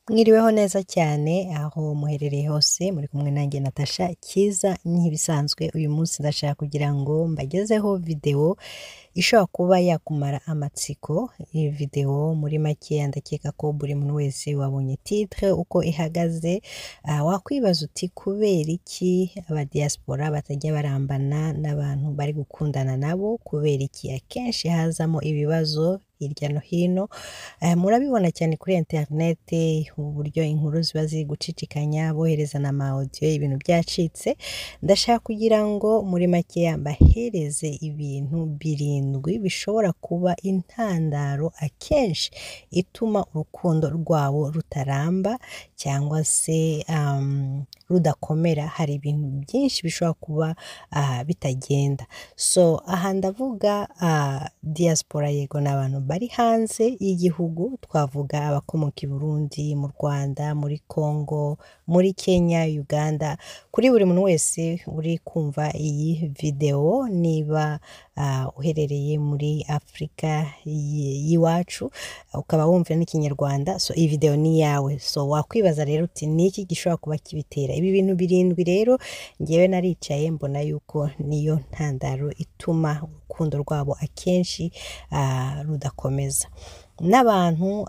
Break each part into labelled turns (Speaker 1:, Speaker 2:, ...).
Speaker 1: Mwiriweho neza cyane aho muherereye hose muri kumwe nanjye Natasha cyiza nk'ibisanzwe uyu munsi ndashaka kugira ngo mbagezeho video ishobora kuba yakumara amatsiko. Iyi video muri make ndakeka ko buri muntu wese wabonye titre uko ihagaze. Wakwibaza uti kubera iki aba diaspora batajya barambana n'abantu bari gukundana nabo, kubera iki akenshi hazamo ibibazo hirya no hino. Murabibona cyane kuri internet uburyo inkuru ziba ziri gucicikanya boherezana ama audio ibintu byacitse. Ndashaka kugira ngo muri make mbahereze ibintu birindwi bishobora kuba intandaro akenshi ituma urukundo rwabo rutaramba cyangwa se rudakomera. Hari ibintu byinshi bishobora kuba bitagenda. So aha ndavuga diaspora, yego n'abantu bari hanze y'igihugu, twavuga abakomoka i Burundi, mu Rwanda, muri Congo, muri Kenya, Uganda. Kuri buri muntu wese uri kumva iyi video, niba uherereye muri Afrika y'iwacu ukaba wumva n'ikinyarwanda, so iyi video ni yawe. So wakwibaza rero uti niki gishobora kuba kibitera ibi bintu birindwi? Rero ngewe naricaye mbona yuko niyo ntandaro ituma urukundo rwabo akenshi rudakomeza. N'abantu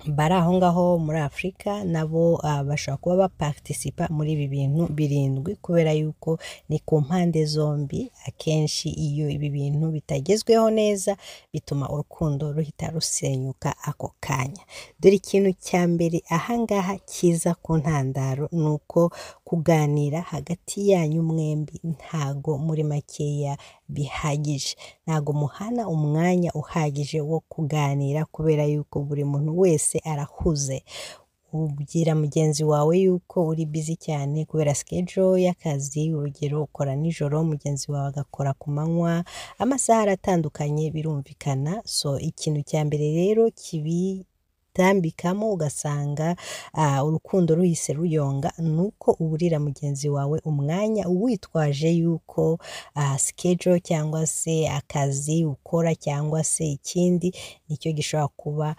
Speaker 1: bari aho ngaho muri Afrika nabo bashobora kuba baparticipa muri ibi bintu birindwi, kubera yuko ni ku mpande zombi. Akenshi iyo ibi bintu bitagezweho neza bituma urukundo ruhita rusenyuka ako kanya. Dore ikintu cya mbere ahangaha kiza ku ntandaro nuko kuganira hagati yanyu mwembi ntago muri makeya bihagije, ntago muhana umwanya uhagije wo kuganira, kubera yuko buri muntu wese arahuze. Ubwira mugenzi wawe yuko uri busy cyane kubera schedule y'akazi, urugero ukora nijoro, mugenzi wawe agakora ku manywa, amasaha aratandukanye birumvikana. So ikintu cya mbere rero tambikamo ugasanga urukundo ruhise ruyonga nuko uburira mugenzi wawe umwanya witwaje yuko schedule cyangwa se akazi ukora cyangwa se ikindi nicyo gishobora kuba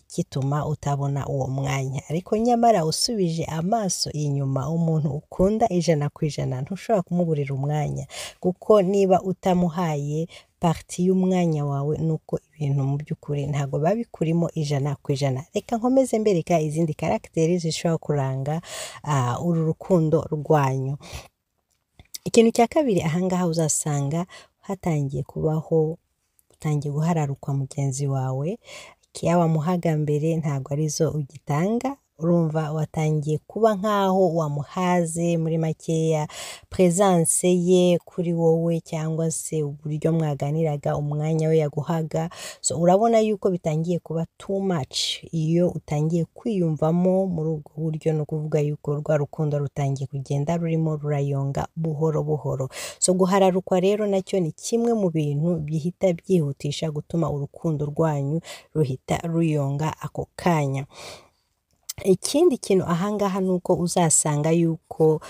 Speaker 1: kituma utabona uwo mwanya. Ariko nyamara usubije amaso inyuma, umuntu ukunda 100% ntushobora kumuburira umwanya, kuko niba utamuhaye parti y'umwanya wawe nuko ibintu mu by'ukuri ntago babikurimo 100%. Reka nkomeze mbereka izindi karakteri zishobora kuranga uru rukundo rwanyu. Ikintu cya kabiri ahangaha uzasanga hatangiye kubaho, utangiye guhararukwa mugenzi wawe, kiyawa muhaga mbere ntago arizo ugitanga. Urumva watangiye kuba nkaho wamuhaze muri makeya presence ye kuri wowe, cyangwa se uburyo mwaganiraga, umwanya we yaguhaga. So urabona yuko bitangiye kuba too much. Iyo utangiye kwiyumvamo muri ubwo buryo, no kuvuga yuko rwa rukundo rutangiye kugenda rurimo rurayonga buhoro buhoro. So guhararukwa rero nacyo ni kimwe mu bintu bihita byihutisha gutuma urukundo rwanyu ruhita ruyonga ako kanya. Ikindi kintu ahangaha nuko uzasanga yuko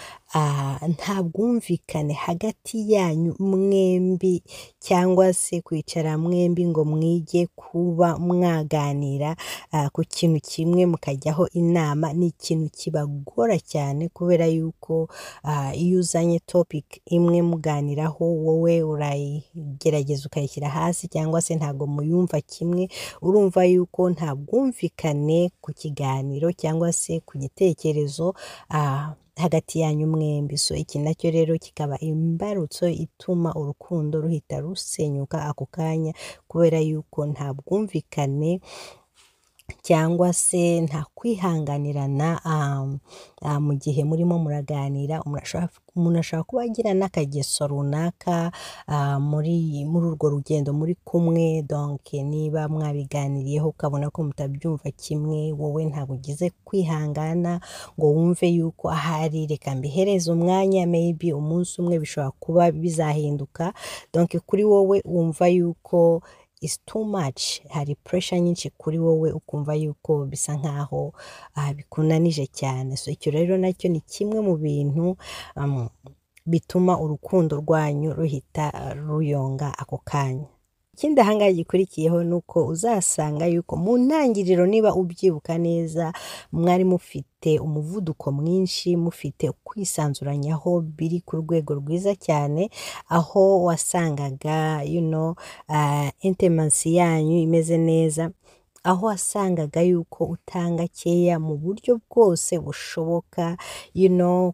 Speaker 1: nta bwumvikane hagati yanyu mwembi, cyangwa se kwicara mwembi ngo mwige kuba mwaganira ku kintu kimwe mukajyaho inama. Ni ikintu kibagora cyane, kubera yuko iyo uzanye topic imwe muganiraho, wowe urayigerageza ukayishyira hasi, cyangwa se ntago muyumva kimwe. Urumva yuko nta bwumvikane ku kiganiro cyangwa se ku gitekerezo hagati yanyu mwembi. So iki nacyo rero kikaba imbarutso ituma urukundo ruhita rusenyuka ako kanya, kubera yuko nta bwumvikane cyangwa se nta kwihanganirana mu gihe murimo muraganira. Umuntu ashobora kuba agira n'akageso runaka muri urwo rugendo muri kumwe. Donc niba mwabiganiriyeho ukabona ko mutabyumva kimwe, wowe ntabwo ugize kwihangana ngo wumve yuko ahari reka mbihereze umwanya, maybe umunsi umwe bishobora kuba bizahinduka. Donc kuri wowe wumva yuko is too much, hari pressure nyinshi kuri wowe, ukumva yuko bisa nkaho bikunanije cyane. So icyo rero nacyo ni kimwe mu bintu bituma urukundo rwanyu ruhita ruyonga ako kanya. ikindi ahangaha gikurikiyeho ni uko uzasanga yuko mu ntangiriro niba ubyibuka neza mwari mufite umuvuduko mwinshi, mufite kwisanzuranyaho biri ku rwego rwiza cyane, aho wasangaga intimacy yanyu imeze neza, aho wasangaga yuko utanga keya mu buryo bwose bushoboka,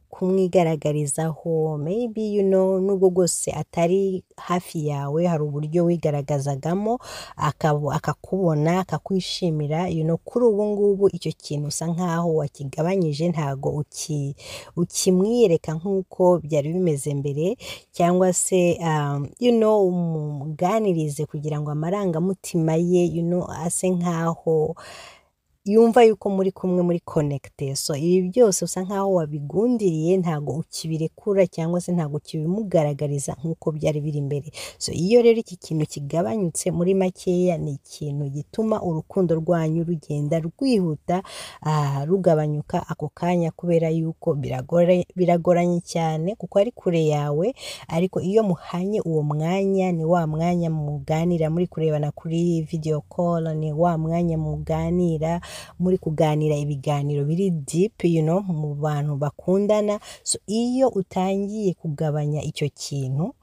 Speaker 1: kumwigaragarizaho maybe nubwo bwose atari hafi yawe, hari uburyo wigaragazagamo akakubona akakwishimira. Kuri ubu ngubu icyo kintu usa nkaho wakigabanyije, ntago ukimwiyereka nk'uko byari bimeze mbere, cyangwa se umuganirize kugira ngo amarangamutima ye ase nkaho yumva yuko muri kumwe muri connecte. So ibi byose usa nkaho wabigundiriye, ntago ukibirekura cyangwa se ntago kibimugaragariza nk'uko byari biri imbere. So iyo rero iki kintu kigabanyutse muri makeya, ni ikintu gituma urukundo rwanyu rugenda rwihuta, rugabanyuka ako kanya, kubera yuko biragoranye cyane kuko ari kure yawe, ariko iyo muhanye uwo mwanya, ni wa mwanya muganira muri kurebana kuri video call, ni wa mwanya muganira muri kuganira ibiganiro biri deep mu bantu bakundana. So iyo utangiye kugabanya icyo kintu,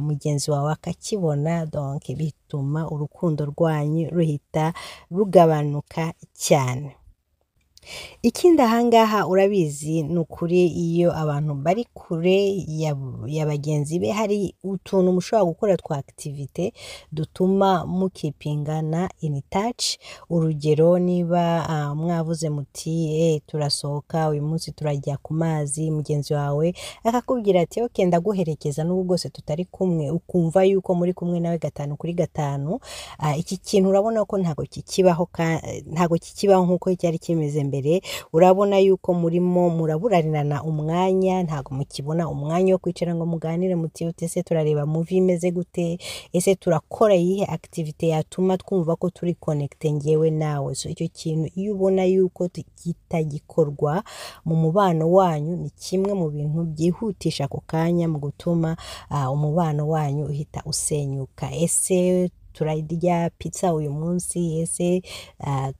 Speaker 1: mugenzi wawe akakibona, donc bituma urukundo rwanyu ruhita rugabanuka cyane. Ikindi ahangaha urabizi, ni ukuri iyo abantu bari kure ya bagenzi be, hari utuntu mushobora gukora twa activite dutuma mukipingana in touch. Urugero, niba mwavuze muti turasohoka uyu munsi turajya ku mazi, mugenzi wawe akakubwira ati okay ndaguherekeza, n'ubwo bwose tutari kumwe, ukumva yuko muri kumwe nawe 5 kuri 5. Iki kintu urabona ko ntago kikibaho nk'uko cyari kimeze mbere. Urabona yuko murimo muraburanirana umwanya, ntago mukibona umwanya wo kwicara ngo muganire muti ese turareba movie imeze gute, ese turakora yihe activite yatuma twumva ko turi connecte ngewe nawe. So icyo kintu iyo ubona yuko kitagikorwa mu mubano wanyu, ni kimwe mu bintu byihutisha ako kanya mu gutuma umubano wanyu uhita usenyuka. Ese turarya pizza uyu munsi, ese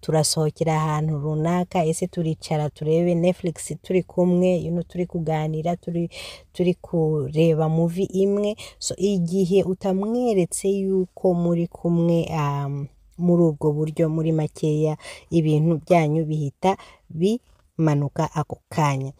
Speaker 1: turasohokera ahantu runaka, ese turicara turebe Netflix turi kumwe, turi kuganira, turi kureba movie imwe. So igihe utamweretse yuko muri kumwe muri ubwo buryo, muri makeya ibintu byanyu bihita bimanuka ako kanya.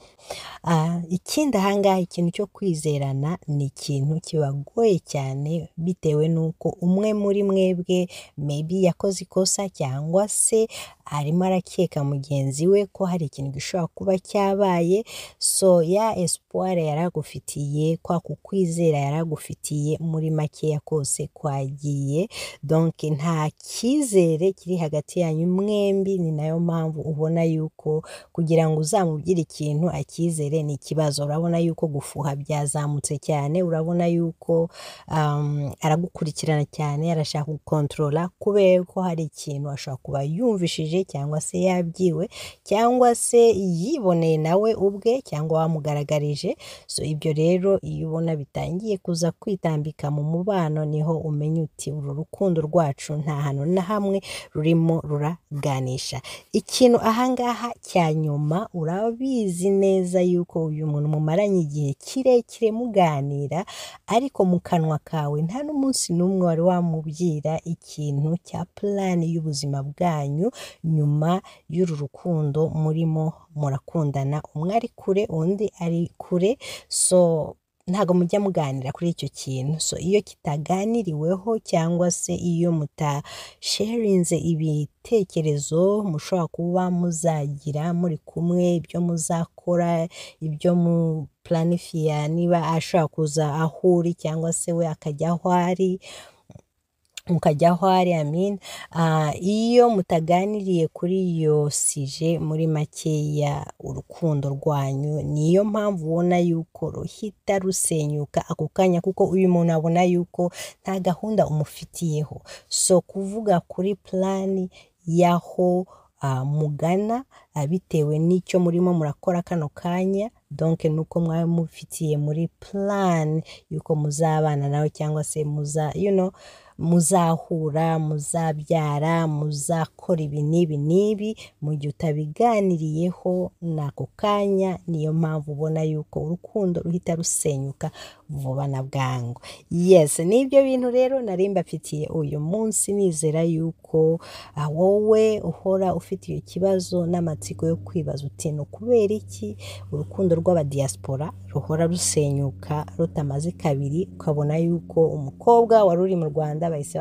Speaker 1: Ikindi ahangaha, ikintu cyo kwizerana ni ikintu kibagoye cyane, bitewe nuko umwe muri mwebwe maybe yakoze ikosa, cyangwa se arimo arakeka mugenzi we ko hari ikintu gishobora kuba cyabaye. So ya espoir yaragufitiye, kwa kukwizera yaragufitiye, muri makeya kose kwagiye, donc nta cyizere kiri hagati yanyu mwembi. Ni nayo mpamvu ubona yuko kugira ngo uzamubwire ikintu akizere ni ikibazo. Urabona yuko gufuha byazamutse cyane, urabona yuko aragukurikirana cyane, arashaka gukontrola, kubera ko hari ikintu ashobora kuba yumvishije, cyangwa se yabyiwe, cyangwa se yiboneye nawe ubwe, cyangwa wamugaragarije. So ibyo rero iyo ubona bitangiye kuza kwitambika mu mubano, niho umenya uti uru rukundo rwacu nta hantu na hamwe rurimo ruraganisha. Ikintu ahangaha cya nyuma, urabizi neza yuko uyu muntu mumaranye igihe kirekire muganira, ariko mu kanwa kawe nta n'umunsi n'umwe wari wamubwira ikintu cya plan y'ubuzima bwanyu nyuma y'uru rukundo murimo murakundana. Umwe ari kure, undi ari kure, so ntago mujya muganira kuri icyo kintu. So iyo kitaganiriweho, cyangwa se iyo mutasharinze ibitekerezo mushobora kuba muzagira muri kumwe, ibyo muzakora, ibyo mu planifiya, niba ashobora kuza aho uri cyangwa se we akajya aho ari, mukajya aho ari, iyo mutaganiriye kuri iyo sije, muri makeya urukundo rwanyu, niyo mpamvu ubona yuko ruhita rusenyuka ako kanya, kuko uyu muntu abona yuko nta gahunda umufitiyeho. So kuvuga kuri plan yaho mugana bitewe n'icyo murimo murakora kano kanya, donc nuko mwaba mufitiye muri plan yuko muzabana nawe cyangwa se muzahura, muzabyara, muzakora ibi n'ibi mu gihe utabiganiriyeho n'ako kanya. Niyo mpamvu ubona yuko urukundo ruhita rusenyuka vuba na bwangu. Yes, nibyo bintu rero nari mbafitiye uyu munsi. Nizera yuko wowe uhora ufite ikibazo n'amatsiko yo kwibaza uti no kubera iki urukundo rw'abadiaspora ruhora rusenyuka rutamaze kabiri, ukabona yuko umukobwa wari uri mu Rwanda bahise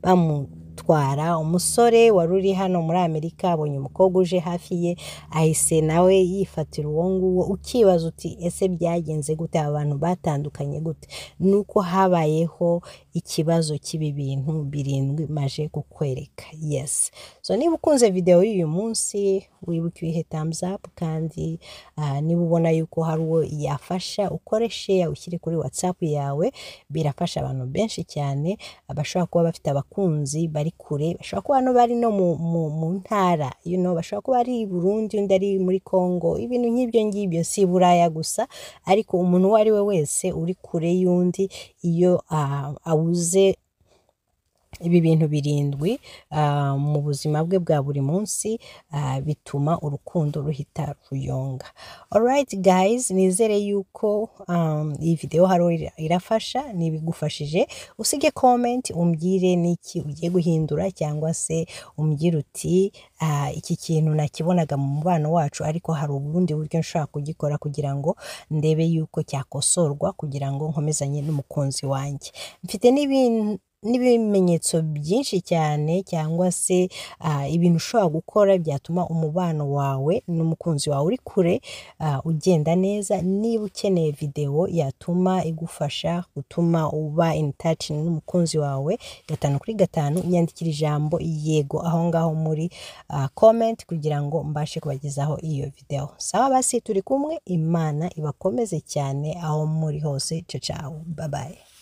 Speaker 1: bamutwara, umusore wari uri hano muri Amerika abonye umukobwa uje hafi ye ahise nawe yifatira uwo nguwo, ukibaza uti ese byagenze gute, abantu batandukanye gute? Nuko habayeho ikibazo cy'ibi bintu 7 maje kukwereka. Yes, so niba ukunze video y'uyu munsi wibuke wihe thumbs up, kandi niba ubona yuko hari uwo yafasha ukore share ushyire kuri WhatsApp yawe. Birafasha abantu benshi cyane, abashobora kuba bafite abakunzi bari kure, bashobora kuba no bari no mu ntara, bashobora kuba ari Burundi, undi ari muri Congo, ibintu nk'ibyo ngibyo, si Buraya gusa, ariko umuntu uwo ari we wese uri kure y'undi, iyo abuze ibi bintu 7 mu buzima bwe bwa buri munsi, bituma urukundo ruhita ruyonga. Alright guys, nizere yuko iyi video hari irafasha. Nibigufashije usige comment umbwire niki ugiye guhindura, cyangwa se umbwire uti iki kintu nakibonaga mu mubano wacu ariko hari ubundi buryo nshaka kugikora kugira ngo ndebe yuko cyakosorwa, kugira ngo nkomezanye n'umukunzi wanjye. Mfite n'ibimenyetso byinshi cyane, cyangwa se ibintu ushobora gukora byatuma umubano wawe n'umukunzi wawe uri kure ugenda neza. Niba ukeneye video yatuma igufasha gutuma uba in touch n'umukunzi wawe 5 kuri 5, nyandikira ijambo yego aho ngaho muri comment kugira ngo mbashe kubagezaho iyo video. Sawa basi, turi kumwe. Imana ibakomeze cyane aho muri hose. Ciao, bye bye.